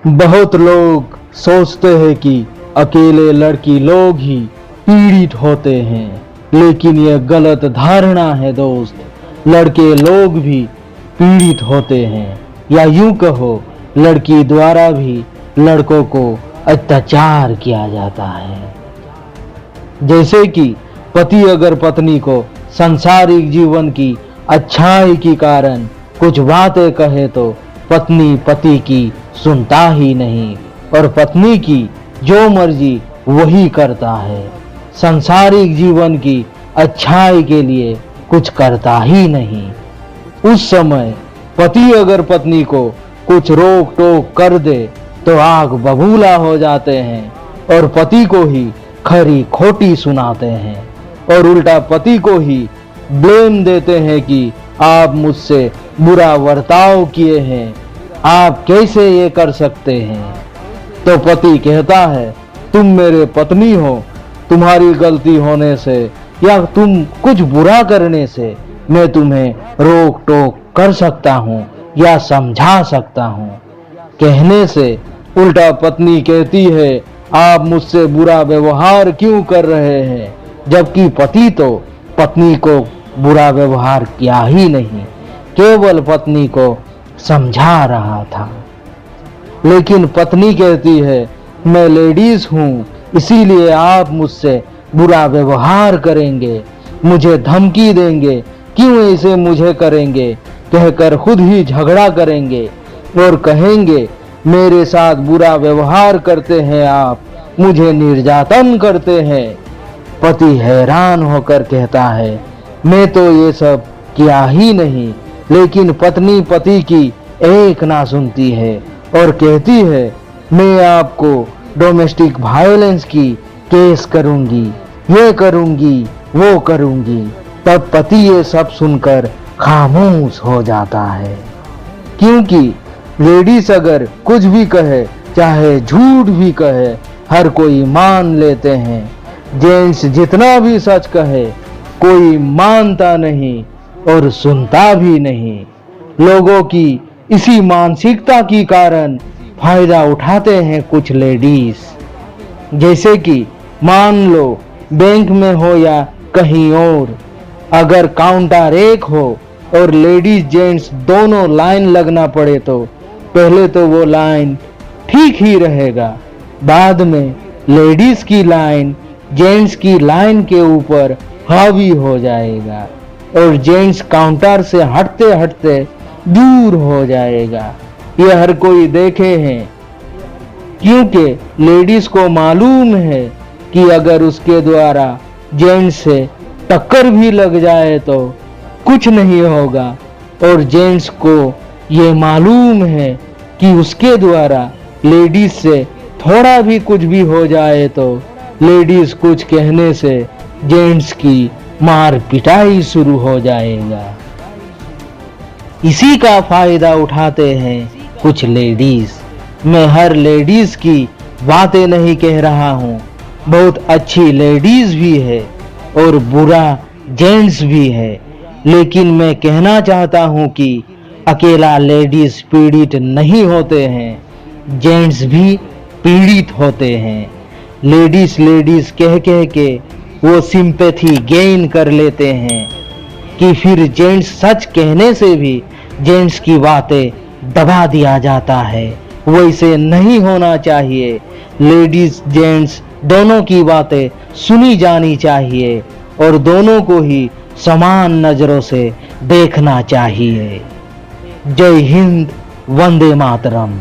बहुत लोग सोचते हैं कि अकेले लड़की लोग ही पीड़ित होते हैं, लेकिन यह गलत धारणा है दोस्त। लड़के लोग भी पीड़ित होते हैं, या यूं कहो लड़की द्वारा भी लड़कों को अत्याचार किया जाता है। जैसे कि पति अगर पत्नी को सांसारिक जीवन की अच्छाई के कारण कुछ बातें कहे तो पत्नी पति की सुनता ही नहीं और पत्नी की जो मर्जी वही करता है। सांसारिक जीवन की अच्छाई के लिए कुछ करता ही नहीं। उस समय पति अगर पत्नी को कुछ रोक टोक कर दे तो आग बबूला हो जाते हैं और पति को ही खरी खोटी सुनाते हैं और उल्टा पति को ही ब्लेम देते हैं कि आप मुझसे बुरा बर्ताव किए हैं, आप कैसे ये कर सकते हैं। तो पति कहता है तुम मेरे पत्नी हो, तुम्हारी गलती होने से या तुम कुछ बुरा करने से मैं तुम्हें रोक टोक कर सकता हूँ या समझा सकता हूँ। कहने से उल्टा पत्नी कहती है आप मुझसे बुरा व्यवहार क्यों कर रहे हैं, जबकि पति तो पत्नी को बुरा व्यवहार किया ही नहीं, केवल पत्नी को समझा रहा था। लेकिन पत्नी कहती है मैं लेडीज हूँ, इसीलिए आप मुझसे बुरा व्यवहार करेंगे, मुझे धमकी देंगे, क्यों ऐसे मुझे करेंगे, कहकर खुद ही झगड़ा करेंगे और कहेंगे मेरे साथ बुरा व्यवहार करते हैं आप, मुझे निर्यातन करते हैं। पति हैरान होकर कहता है मैं तो ये सब किया ही नहीं, लेकिन पत्नी पति की एक ना सुनती है और कहती है मैं आपको डोमेस्टिक वायलेंस की केस करूंगी, ये करूंगी, वो करूंगी। तब पति ये सब सुनकर खामोश हो जाता है, क्योंकि लेडीज अगर कुछ भी कहे, चाहे झूठ भी कहे, हर कोई मान लेते हैं। जेंट्स जितना भी सच कहे कोई मानता नहीं और सुनता भी नहीं। लोगों की इसी मानसिकता के कारण फायदा उठाते हैं कुछ लेडीज। जैसे कि मान लो बैंक में हो या कहीं और, अगर काउंटर एक हो और लेडीज जेंट्स दोनों लाइन लगना पड़े तो पहले तो वो लाइन ठीक ही रहेगा, बाद में लेडीज की लाइन जेंट्स की लाइन के ऊपर हावी हो जाएगा और जेंट्स काउंटर से हटते हटते दूर हो जाएगा। ये हर कोई देखे हैं, क्योंकि लेडीज को मालूम है कि अगर उसके द्वारा जेंट्स से टक्कर भी लग जाए तो कुछ नहीं होगा और जेंट्स को ये मालूम है कि उसके द्वारा लेडीज से थोड़ा भी कुछ भी हो जाए तो लेडीज कुछ कहने से जेंट्स की मार पिटाई शुरू हो जाएगा। इसी का फायदा उठाते हैं कुछ लेडीज। मैं हर लेडीज की बातें नहीं कह रहा हूँ, बहुत अच्छी लेडीज भी है और बुरा जेंट्स भी है, लेकिन मैं कहना चाहता हूँ कि अकेला लेडीज पीड़ित नहीं होते हैं, जेंट्स भी पीड़ित होते हैं। लेडीज कह कह के वो सिंपैथी गेन कर लेते हैं कि फिर जेंट्स सच कहने से भी जेंट्स की बातें दबा दिया जाता है। वैसे नहीं होना चाहिए, लेडीज जेंट्स दोनों की बातें सुनी जानी चाहिए और दोनों को ही समान नजरों से देखना चाहिए। जय हिंद, वंदे मातरम।